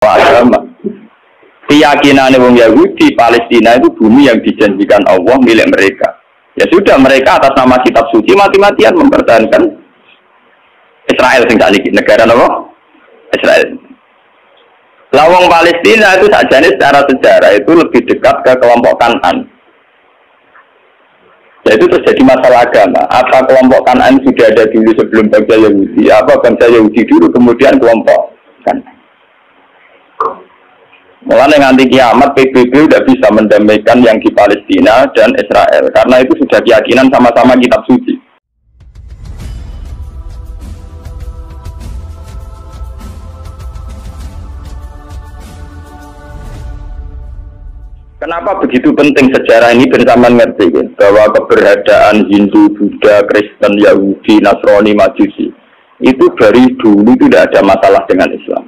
masalah agama. Keyakinan wong Yahudi Palestina itu bumi yang dijanjikan Allah milik mereka. Ya sudah, mereka atas nama kitab suci mati-matian mempertahankan Israel sing sakniki negara napa? Israel. Lawang Palestina itu sajane secara sejarah itu lebih dekat ke kelompok Kan'an. Ya itu terjadi masalah agama. Apa kelompok Kan'an sudah ada dulu sebelum bangsa Yahudi? Apa bangsa Yahudi dulu kemudian kelompok Kan'an? Mulai nganti kiamat PBB tidak bisa mendamaikan yang di Palestina dan Israel karena itu sudah keyakinan sama-sama kitab suci. Kenapa begitu penting sejarah ini bersama ngerti bahwa keberadaan Hindu, Buddha, Kristen, Yahudi, Nasrani, Majusi itu dari dulu tidak ada masalah dengan Islam.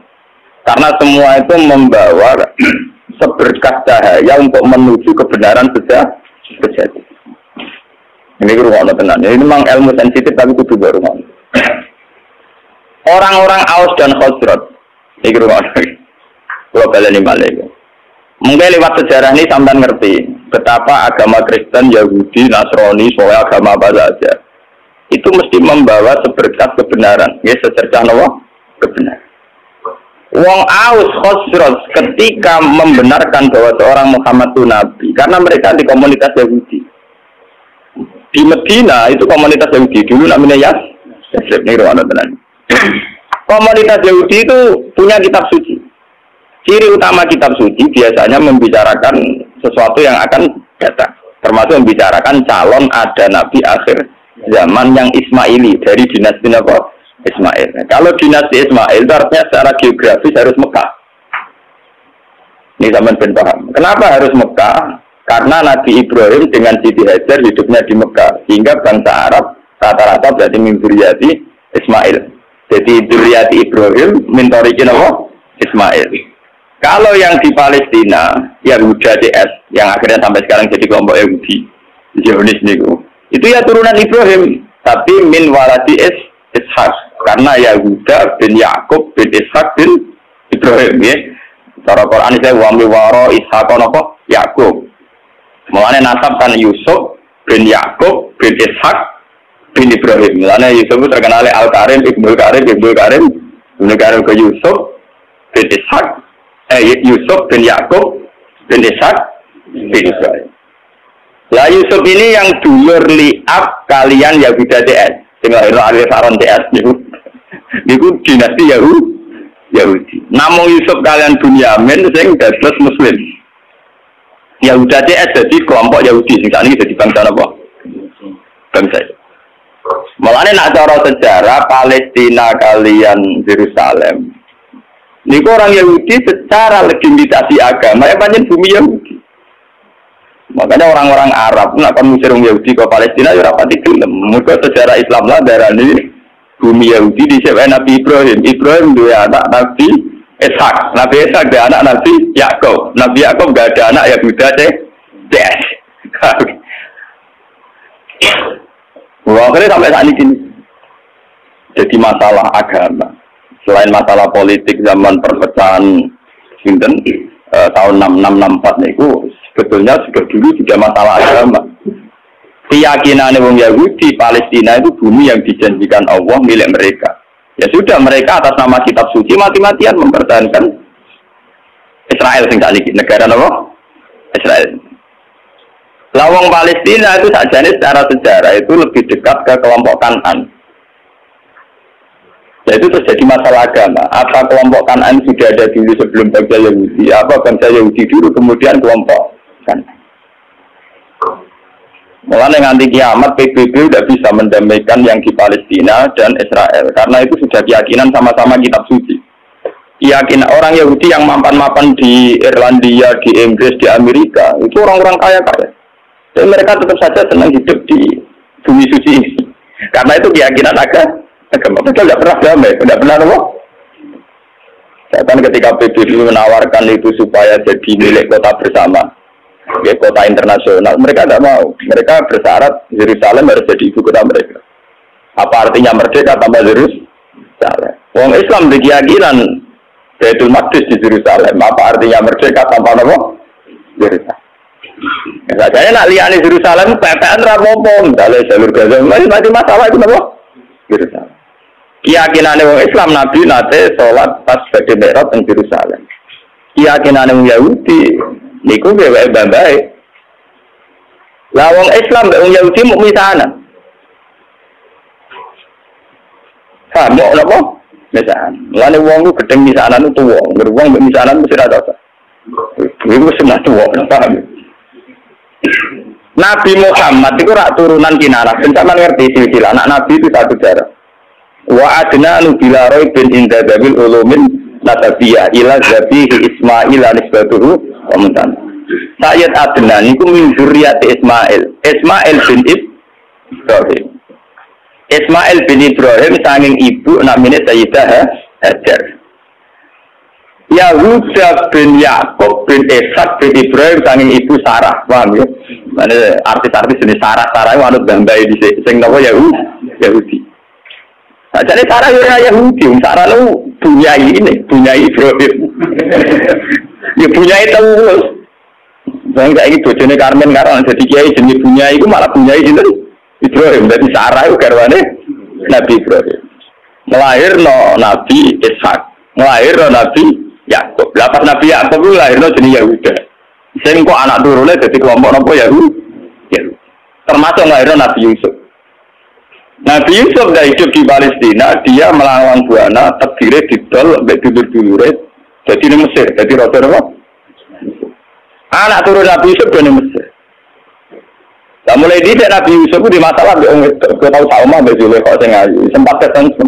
Karena semua itu membawa seberkas cahaya untuk menuju kebenaran sejati. Ini rumah tenan. Ini memang ilmu sensitif tapi kudu baru. Orang-orang Aus dan Khazraj. Ini rumah. Kalau kalian ini mungkin lewat sejarah ini sampai ngerti betapa agama Kristen, Yahudi, Nasrani, soal agama apa saja itu mesti membawa seberkas kebenaran. Ya, secercah nawa kebenaran. Wong Aus Khazraj ketika membenarkan bahwa seorang Muhammad itu nabi karena mereka di komunitas Yahudi. Di Medina itu komunitas Yahudi dulu namanya Yasrib. Komunitas Yahudi itu punya kitab suci. Ciri utama kitab suci biasanya membicarakan sesuatu yang akan datang, termasuk membicarakan calon ada nabi akhir zaman yang Ismaili dari dinasti apa? Ismail. Kalau dinasti Ismail itu artinya secara geografis harus Mekah. Ini zaman ben paham. Kenapa harus Mekah? Karena Nabi Ibrahim dengan Siti Hajar hidupnya di Mekah, sehingga bangsa Arab rata-rata berarti min dzurriyyati Ismail. Jadi dzurriyyati Ibrahim min tariqin apa? Ismail. Kalau yang di Palestina, Yahuda DS, yang akhirnya sampai sekarang jadi kelompok Yahudi, Zionis niku, itu ya turunan Ibrahim, tapi min waladi Ishak. Karena Yahuda bin Yakub bin Ishak bin Ibrahim ya. Cara Quran itu wa waro Ishak napa Yakub. Mulane nasab kan Yusuf bin Yakub bin Ishak bin Ibrahim. Mulane Yusuf terkenal Al-Karim, Ibnu Karim, Ibnu Karim ke Yusuf bin Ishak, Yusuf bin Yakub bin Ishak bin Ibrahim. Lah Yusuf ini yang dulur liab kalian Yahuda DS. Sing lahir akhir saron DS niku dinasti Yahudi. Namung Yusuf kalian Bunyamin sing dados muslim. Yahuda DS jadi kelompok Yahudi sing sakniki dadi bangsa apa? Bangsa. Mulane nak cara sejarah Palestina kalian Yerusalem. Niku orang Yahudi secara legitimasi agama ya pancen bumi Yahudi. Makanya orang-orang Arab nak kon ngusir wong Yahudi ke Palestina ya ora pati gelem. Mergo sejarah Islam lah darani bumi Yahudi disebut Nabi Ibrahim. Ibrahim dua anak Nabi Ishak. Nabi Ishak ada anak Nabi Yakub. Nabi Yakub gak ada anak Yahuda DS. Wah, akhirnya sampai saat ini jadi masalah agama. Selain masalah politik zaman perpecahan Sinten tahun 6664 itu sebetulnya sudah dulu sudah masalah agama. Keyakinan wong Yahudi Palestina itu bumi yang dijanjikan Allah milik mereka. Ya sudah, mereka atas nama kitab suci mati-matian mempertahankan Israel sing sakniki negara napa? Israel. Lawang Palestina itu sajane secara sejarah itu lebih dekat ke kelompok Kan'an. Ya itu terjadi masalah agama. Apa kelompok Kan'an sudah ada dulu sebelum bangsa Yahudi? Apa bangsa Yahudi dulu kemudian kelompok Kan'an? Mulai nganti kiamat PBB tidak bisa mendamaikan yang di Palestina dan Israel karena itu sudah keyakinan sama-sama kitab suci. Keyakinan orang Yahudi yang mapan-mapan di Irlandia, di Inggris, di Amerika itu orang-orang kaya-kaya. Dan mereka tetap saja senang hidup di bumi suci ini. Karena itu keyakinan agama. Mereka tidak pernah damai, tidak pernah apa? Bahkan ketika PBB menawarkan itu supaya jadi milik kota bersama. Ya, kota internasional, mereka tidak mau. Mereka bersyarat Yerusalem harus jadi ibu kota mereka. Apa artinya merdeka tanpa Yerusalem? Wong Islam berkeyakinan Baitul Maqdis di Yerusalem. Apa artinya merdeka tanpa apa? Yerusalem. Saya nak lihat di Yerusalem, PPN rapopo, misalnya jalur Gaza, masih masalah itu apa? Yerusalem. Keyakinan orang Islam Nabi nate sholat pas badhe Mi'raj di Yerusalem. Keyakinan orang Yahudi, niku bae bae. Lah wong Islam mbek wong Yahudi muk misanan. Mau napa? Misanan. Lane wong ku gedeng misanan tuwa, wong mbek misanan mesti ra dosa. Iku semua tuwa, paham? Nabi Muhammad itu rak turunan Kinanah. Sampeyan ngerti silsilah anak Nabi itu satu darah. Wa adna nubila raibin inda dabil ulumin nasabiyah ila zabihi Ismail anisbatuhu wa muntan. Sayyid Adnan itu min zurriyati Ismail. Ismail bin Ibrahim. Ismail bin Ibrahim sanging ibu namanya Sayyidah Hajar. Yahuda bin Yakub bin Ishak bin Ibrahim sanging ibu Sarah, paham ya? Mana artis-artis jenis Sarah itu anut bambai di sing napa Yahudi. Nah, jadi Sarah ya Yahudi, Sarah lu punya Ibrahim. Ya punya itu. Saya nggak ingin bojone Carmen karena jadi kiai jenis punya itu malah punya itu Ibrahim. Jadi Sarah itu garwane Nabi Ibrahim. Melahirno Nabi Ishak, melahirno Nabi Yakub. Lapas Nabi Yakub itu lahirnya jenis Yahuda. Sehingga kok anak turunnya jadi kelompok apa Yahudi. Termasuk lahirnya Nabi Yusuf. Nabi Yusuf dah hidup di Palestina, dia melawan Buana, terdiri didol, sampai dulur-dulure, jadi di Mesir, jadi roda apa? Anak turun Nabi Yusuf di Mesir. Nah, mulai di Nabi Yusuf itu di masalah, kita tahu sama, betul kok saya ngaji, sempat ketemu.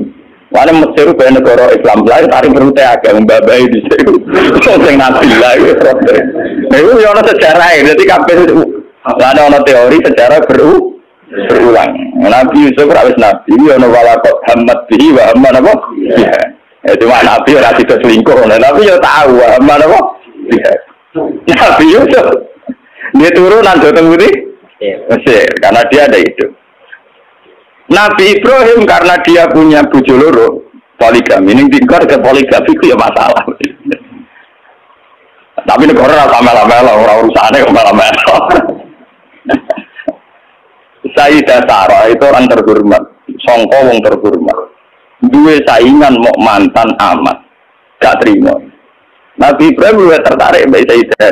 Mana Mesir itu negara Islam lain, tarik berute agak membabai di situ. Sing Nabi lah itu. Itu yang sejarah, jadi kabeh itu. Ada teori sejarah berulang. Nabi Yusuf rawis Nabi, yana walakot hamad bihi wa hamad apa? Cuma Nabi ora tidak selingkuh, Nabi ya tahu hamad apa? Nabi Yusuf dia turunan datang putih Mesir, karena dia ada itu. Nabi Ibrahim karena dia punya bojo loro, poligami, ini tingkar ke poligami itu ya masalah. Tapi negara ora melo-melo, ora urusane kok melo-melo. Sayyidah Sarah itu orang terhormat, sangka wong terhormat. Duwe saingan mau mantan amat, gak terima. Nabi Ibrahim luwih tertarik mbek Sayyidah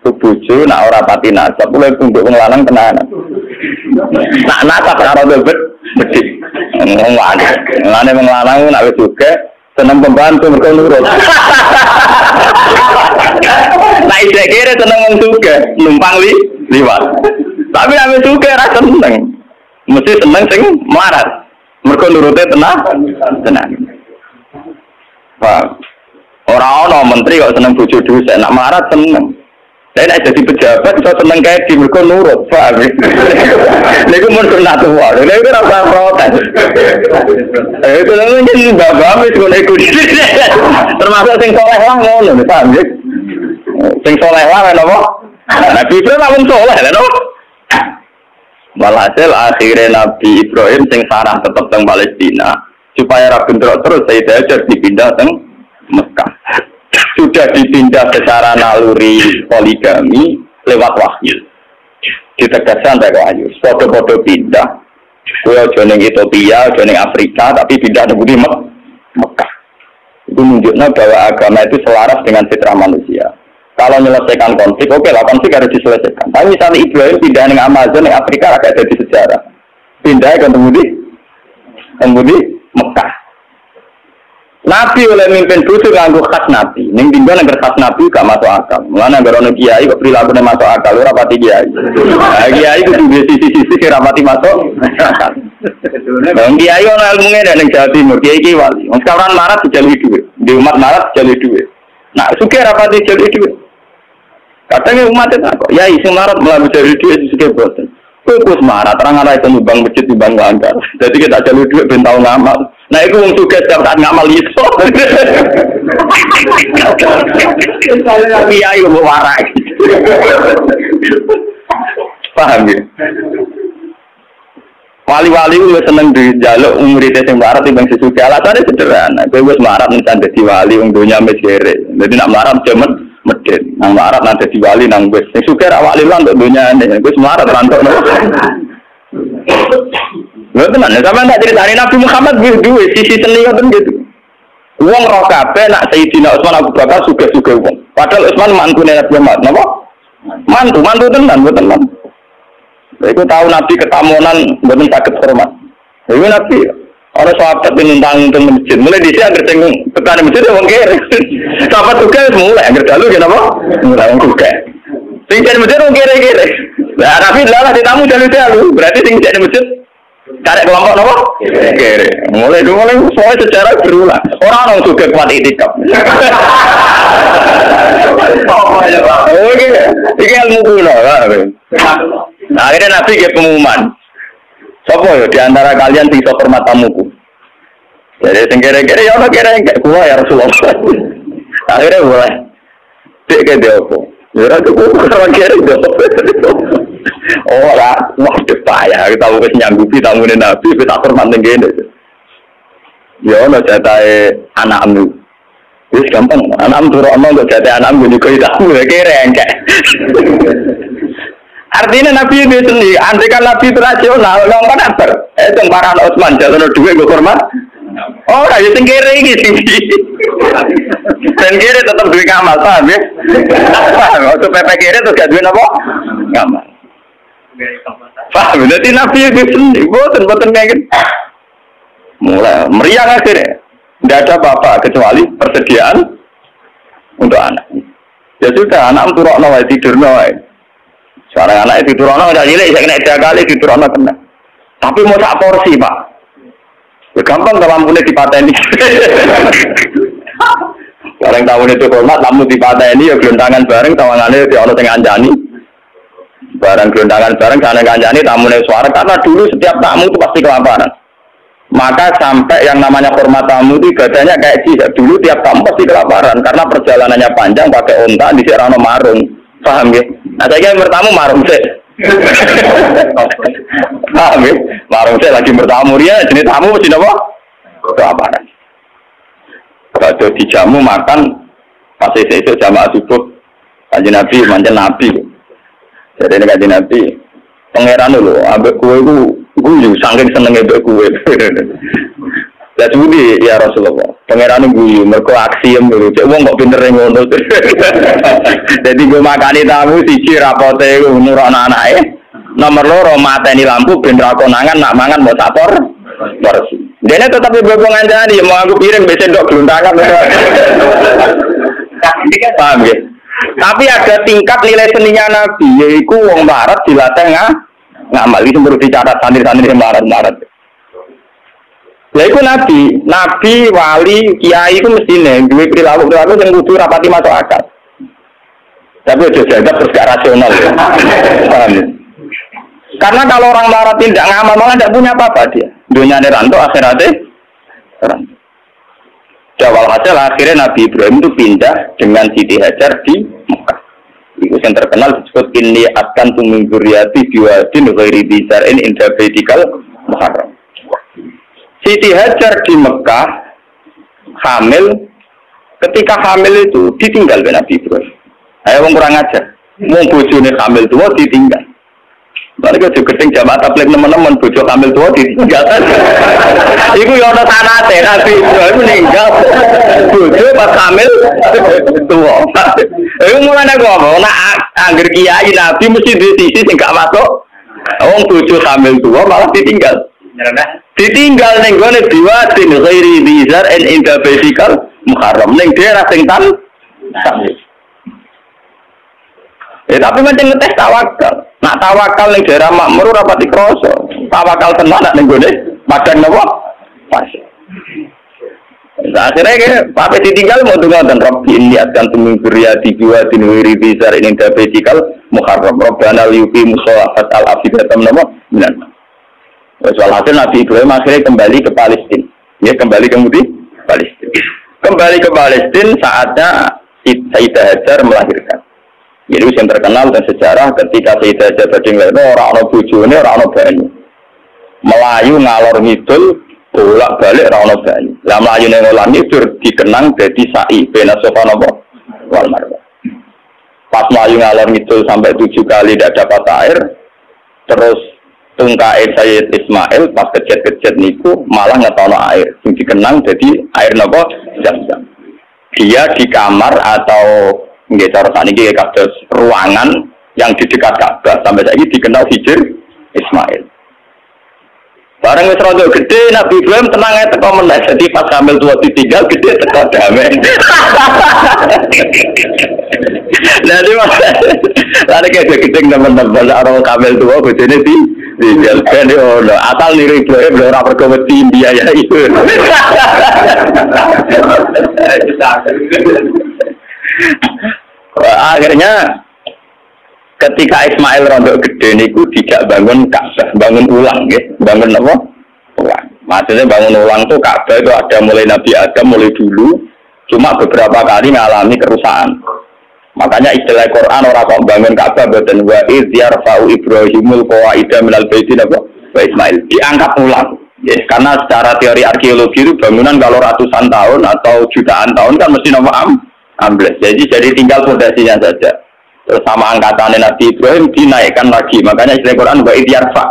bojo nak ora pati nasab, mulai tunduk wong lanang tenanan. Nak nasab karo bebet bedik. Ngene wong lanang nak wis juga seneng pembantu mergo nurut. Nah iki kira seneng wong juga, numpang liwat. Tapi ame suka ra seneng. Mesti seneng sing melarat. Mergo nurute tenang. Wah. Ora ana menteri kok seneng bojo dhuwit, nak melarat seneng. Lah nek dadi pejabat iso seneng kae di mergo nurut, paham. Niku mun sunah tuwa. Lha iku ora usah protes. Itu lho jadi bapak wis ngono iku. Termasuk sing saleh lah ngono, paham ya? Sing saleh lah napa? Nabi Ibrahim wong saleh lho, no? Walhasil akhirnya Nabi Ibrahim sing sarah tetap teng Palestina supaya ra bentrok terus Sayyidah Hajar dipindah teng Mekah. Sudah dipindah secara naluri poligami lewat wahyu. Ditegaskan dari wahyu. Foto-foto pindah. Kaya joning Ethiopia, joning Afrika, tapi pindah di Mekah. Itu menunjukkan bahwa agama itu selaras dengan fitrah manusia. Kalau menyelesaikan konflik, oke lah konflik harus diselesaikan. Tapi misalnya Ibrahim pindah ke Amazon, di Afrika agak jadi sejarah. Pindah ke temudi Mekah. Nabi oleh mimpin butuh nganggo khas Nabi. Ning tinggal nang khas Nabi gak masuk akal. Mulane gara ono kiai kok prilakune masuk akal ora pati kiai. Nah, kiai itu duwe sisi-sisi kira pati masuk akal. Wong kiai ono ilmune ning Jawa Timur, kiai wali. Wong sekarang marat dijalui dhuwit. Di umat marat dijalui dhuwit. Nah, sugih ora pati dijalui dhuwit. Katanya umat itu kok, ya sing marat mlaku dijalui dhuwit sugih boten. Kok marat orang ana itu nyumbang masjid nyumbang langgar. Jadi kita jalui dhuwit ben tau ngamal. Nah, itu wong sugih setiap saat ngamal iso. Kiai kok warai. Paham ya? Wali-wali gue seneng dijaluk muridnya sing melarat timbang sesuke. Alasannya sederhana. Gue wis melarat nang dadi wali wong donya mesere. Dadi nak melarat jaman medit. Nang melarat nang dadi wali nang wis. Sing suke ra wali lan untuk donyane. Gue melarat rantok. Lho tenan, sampeyan tak critani Nabi Muhammad duwe sisi seni ngoten gitu. Wong roh kabeh nak Sayyidina Utsman Abu Bakar suge-suge wong. Padahal Utsman mantune Nabi Muhammad, napa? Mantu tenan, mboten man. Iku tahu Nabi ketamunan mboten saged hormat. Iku Nabi ora sahabat nentang teng masjid. Mulai dhisik anggere sing tekan masjid wong kere. Sahabat juga mulai anggere dalu ya napa? Mulai wong juga. Sing jan masjid wong kere-kere. Lah Nabi lah ditamu dalu-dalu. Berarti sing jan masjid karek kelompok napa? Kere. Mulai soal secara berulang. Orang juga kuat itikaf. Oke, ini ilmu kuno. Nah, akhirnya Nabi ke pengumuman. Sopo ya di antara kalian sing iso hormat tamuku. Jadi sing kere-kere ya ono kere enggak kuwa ya Rasulullah. Akhirnya boleh. Cek ke dia apa? Ya ora cukup orang kere dia. Ora, wah payah kita wis nyanggupi tamune Nabi kita hormat ning kene. Ya ono jatahe anakmu. Wis gampang, anakmu turun kok jatahe anakmu juga tamu ya kere enggak. Artinya Nabi itu sendiri, andai kan Nabi itu rasional, ngomong apa? Itu para Utsman, jatuh duit gue hormat. Oh, kayak yang kiri ini tinggi. Dan kiri tetap duit ngamal, paham ya? Waktu PP kiri itu gak duit apa? Ngamal. Paham, jadi Nabi itu sendiri, boten kayak gitu. Mulai, meriah akhirnya. Tidak ada apa-apa, kecuali persediaan untuk anak. Ya sudah, anak untuk nawai tidur nawai. Sekarang anak itu turun udah cilik, saya kena 3 kali di turun kena. Tapi mau sak porsi pak, ya gampang kalau lampunya dipateni. Bareng tahun itu hormat, lampu dipateni ya gelontangan bareng, tawangannya di orang tengah anjani. Bareng gelontangan bareng, sana anjani, tamunya suara karena dulu setiap tamu itu pasti kelaparan. Maka sampai yang namanya hormat tamu itu ibadahnya kayak jihad. Dulu tiap tamu pasti kelaparan karena perjalanannya panjang pakai onta di serana marung, paham ya? Nah, saya bertamu marung sih. Paham ya? Marung sih lagi bertamu dia, jenis tamu mesti apa? Kelaparan. Kalau dijamu makan, pasti itu jamaah subuh. Kanjeng Nabi, manjen Nabi. Jadi ini kanjeng Nabi, pangeran dulu, ambek kue itu guyu, saking senengnya ambek kue. Lah budi ya Rasulullah. Pangeran guyu, mergo aksiem dulu. Cek wong kok pinter ngono. Jadi gue makani tamu siji rapote nurono anake. Nomor 2 mateni lampu ben ra konangan nak mangan mbok sapor. Porsi. Dene tetep bebo ngancani mau aku piring mbek sendok gluntangan. Paham ya? Tapi ada tingkat nilai seninya Nabi, yaitu wong barat dilatih ngamal. Iki perlu dicatat santri-santri sing barat-barat. Ya itu Nabi, wali, kiai itu mestinya duwe perilaku yang kudu rapati masuk akal. Tapi udah jaga terus gak rasional ya. Karena kalau orang melarat tidak ngamal malah tidak punya apa-apa dia. Dunia ranto akhiratnya ranto. Jawal hasil akhirnya Nabi Ibrahim itu pindah dengan Siti Hajar di Mekah. Itu yang terkenal disebut inni akan tumingguryati biwadin ghairi dzar'in inda baitikal muharram. Siti Hajar di Mekah hamil, ketika hamil itu ditinggal oleh Nabi Ibrahim. Ayo wong kurang ajar, mau bojone hamil tua ditinggal. Mereka juga gedeng jamaah tabligh teman-teman bojo hamil tua ditinggal. Iku ya ana sanate Nabi Ibrahim meninggal bojo pas hamil tua. Iku mulane kok ana angger kiai Nabi mesti di sisi sing gak masuk. Wong bojo hamil tua malah ditinggal. Ditinggal ning gone biwadin ghairi dzar'in inda baitikal muharram ning daerah sing tan. Tapi macam ngetes tawakal. Nak tawakal ning daerah makmur ora pati krasa. Tawakal tenan nak ning gone padang napa? Pas. Akhirnya Pak ditinggal mau ngoten Rabbi inni askantu min dzurriyyati biwadin ghairi dzar'in inda baitikal muharram. Rabbana liyuqimus sholata al-afidatam napa? Minan. Soal hasil Nabi Ibrahim akhirnya kembali ke Palestina. Ya kembali ke Palestina. Kembali ke Palestina saatnya Sayyidah Hajar melahirkan. Jadi yang terkenal dan sejarah ketika Sayyidah Hajar berdiri orang bojone orang banyu. Melayu ngalor ngidul bolak-balik ra ono banyu. Lah mlayune ngalor ngidul dikenang dadi sa'i bena Safa napa wal Marwah. Pas melayu ngalor ngidul sampai 7 kali tidak dapat air, terus tungkae Sayyid Ismail pas kejet-kejet niku malah ngetono air. Sing dikenang jadi air napa Zam-Zam. Dia di kamar atau nggih cara sakniki kados ruangan yang di dekat Ka'bah sampai saiki dikenal Hijr Ismail. Bareng wis rada gede Nabi Ibrahim tenang ae teko meneh. Jadi pas hamil tua ditinggal gede teko damai. Jadi mas, lari kayak gede teman-teman orang kamil tua bojone tinggal kan yo asal niru Ibrahim lho ora pergo wedi biaya itu. Akhirnya ketika Ismail rondok gede niku tidak bangun Ka'bah, bangun ulang ya. Bangun apa? Ulang. Maksudnya bangun ulang tuh Ka'bah itu ada mulai Nabi Adam mulai dulu, cuma beberapa kali ngalami kerusakan. Makanya istilah Quran orang kok bangun Ka'bah boten wa iz yarfa'u Ibrahimul qawaida minal baiti apa? Wa Ismail diangkat ulang. Ya, karena secara teori arkeologi itu bangunan kalau ratusan tahun atau jutaan tahun kan mesti ambles. Jadi tinggal fondasinya saja. Terus sama angkatannya Nabi Ibrahim dinaikkan lagi, makanya istilah Quran wa idyarfa.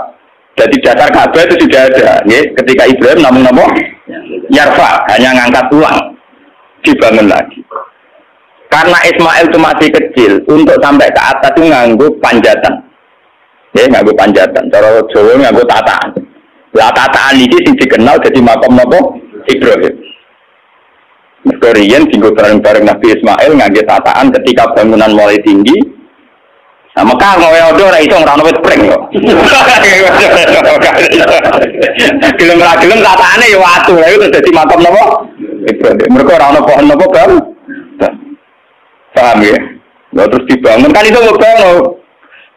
Jadi dasar Ka'bah itu sudah ada, ya. Ketika Ibrahim namun yarfa, hanya ngangkat ulang, dibangun lagi. Karena Ismail itu masih kecil, untuk sampai ke atas itu nganggo panjatan, ya nganggo panjatan. Cara Jawa nganggo tataan. Lah tataan ini sing dikenal jadi makam Ibrahim. Historian tinggal bareng-bareng Nabi Ismail ngangge tataan ketika bangunan mulai tinggi. Nah, Mekah ngoyo ora iso ora ono wit pring kok. Gelem-gelem tataane ya watu, lha itu dadi makam napa? Ibrahim. Mergo ora ono pohon napa, Bang? Paham ya? Lha terus dibangun kan itu ngebangun.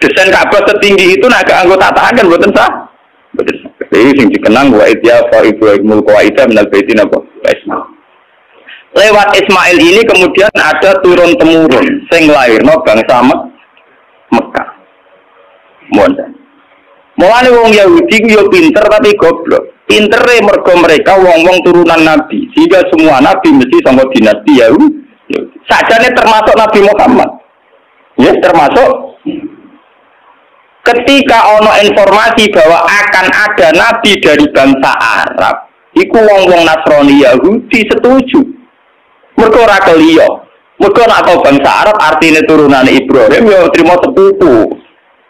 Desain Ka'bah setinggi itu nak anggo tataan kan mboten sah. Mboten sah. Iki sing dikenang wa idya fa Ibrahimul qawaida minal baiti napa? Ismail. Lewat Ismail ini kemudian ada turun-temurun sing lairno bangsa Mekah. Mulane wong Yahudi ku yo pinter tapi goblok. Pintere mergo mereka wong-wong turunan Nabi, sehingga semua nabi mesti saka dinasti Yahudi. Sajane termasuk Nabi Muhammad. Ya, termasuk ketika ono informasi bahwa akan ada nabi dari bangsa Arab, iku wong-wong Nasrani Yahudi setuju. Mergo ora keliyo. Mergo nek bangsa Arab artine turunan Ibrahim ya trimo sepupu.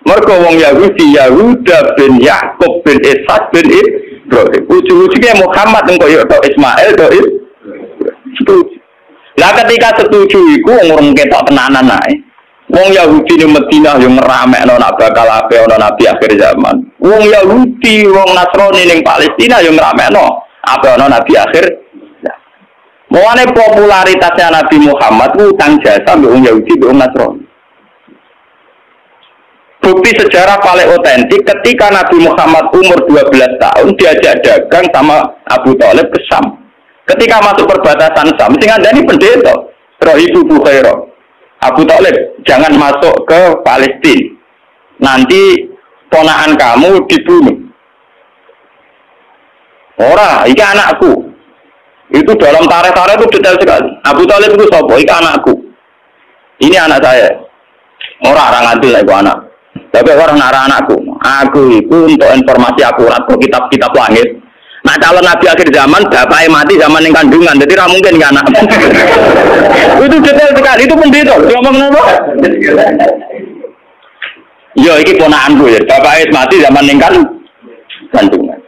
Mergo wong Yahudi Yahuda bin Yakub bin Ishak bin Ibrahim. Ujug-ujugnya Muhammad engko yo Ismail to setuju. Lah ketika setuju iku ngurung ketok tenanan ae. Wong Yahudi di Madinah yo ngeramekno nak bakal ape ana nabi akhir zaman. Wong Yahudi, wong Nasrani ning Palestina yo ngeramekno ape ana nabi akhir. Mulane popularitasnya Nabi Muhammad itu utang jasa mbek wong Yahudi mbek wong Nasrani. Bukti sejarah paling otentik ketika Nabi Muhammad umur 12 tahun diajak dagang sama Abu Thalib ke Syam. Ketika masuk perbatasan Syam, sing ngandani pendeta, Rahibu Bukhaira. Abu Thalib, jangan masuk ke Palestina. Nanti ponakan kamu dibunuh. Ora, iki anakku. Itu dalam tarikh-tarikh itu detail sekali. Abu Thalib itu sapa? Iki anakku. Ini anak saya. Orang ngantil iku anak. Tapi orang nara anakku. Aku itu untuk informasi akurat ke kitab-kitab langit. Nah calon nabi akhir zaman bapaknya mati zaman yang kandungan. Jadi ra mungkin kan anak. Itu detail sekali. Itu pendeta. Ngomong apa? Yo iki ponakanku ya. Bapaknya mati zaman yang kandungan.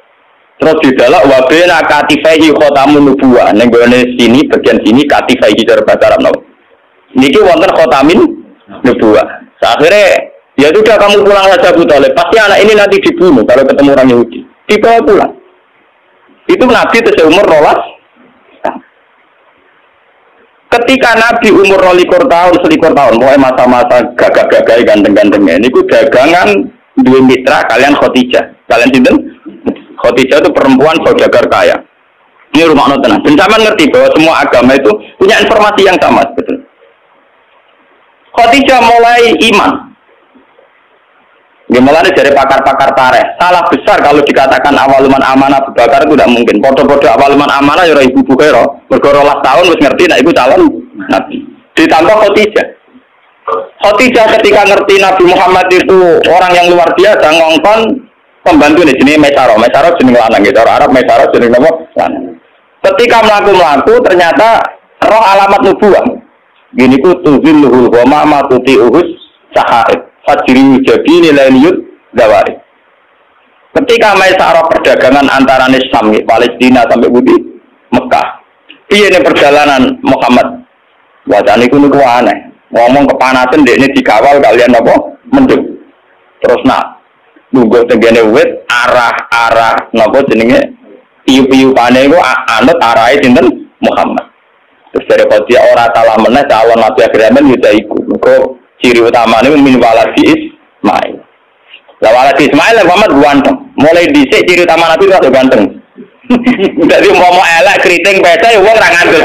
Terus di dalam wabena katifaihi khotamun nubuwah. Ning gone sini bagian sini katifaihi cara bahasa Arab napa. Niki wonten khotamin nubuwah. Akhirnya ya sudah kamu pulang saja Abu Thalib. Pasti anak ini nanti dibunuh kalau ketemu orang Yahudi. Dibawa pulang. Itu Nabi itu seumur 12. Ketika Nabi umur 12 tahun, 11 tahun, mulai masa-masa gagah-gagah ganteng-gantengnya. Ini dagangan dua mitra kalian Khadijah. Kalian sinten? Khadijah itu perempuan saudagar kaya. Ini rumah tenang. Dan sama ngerti bahwa semua agama itu punya informasi yang sama. Betul. Khadijah mulai iman. Gimana dari pakar-pakar tarikh, salah besar kalau dikatakan awaluman amanah Abu Bakar itu tidak mungkin. Podo-podo awaluman amanah ya Ibu Bukhairah, bergorolas tahun wis ngerti nek iku calon nabi. Ditambah Khadijah. Khadijah ketika ngerti Nabi Muhammad itu orang yang luar biasa, ngongkon pembantu nih jenenge Maisarah. Maisarah jeneng lanang gitu. Orang Arab Maisarah jeneng apa? Lanang. Ketika melaku ternyata roh alamat nubuwah. Gini ku tuzilluhul ghama ma tuti'uhus sahaib. Fajri jabini lailiyut dawari. Ketika Maisarah perdagangan antara Syam, Palestina sampai Budi Mekah. Piye ning perjalanan Muhammad? Wajane iku niku aneh. Ngomong kepanasan dekne dikawal kalian apa? Mendung. Terus nunggu tenggene wit arah napa jenenge piyu-piyupane iku anut arahe sinten Muhammad. Terus dari dia ora salah meneh calon nabi akhir zaman yo iku. Mergo ciri utamane min waladi Ismail. Lah waladi Ismail Muhammad ganteng. Mulai dhisik ciri utama nabi rada ganteng. Dadi mau elek kriting pece wong ora ngandel.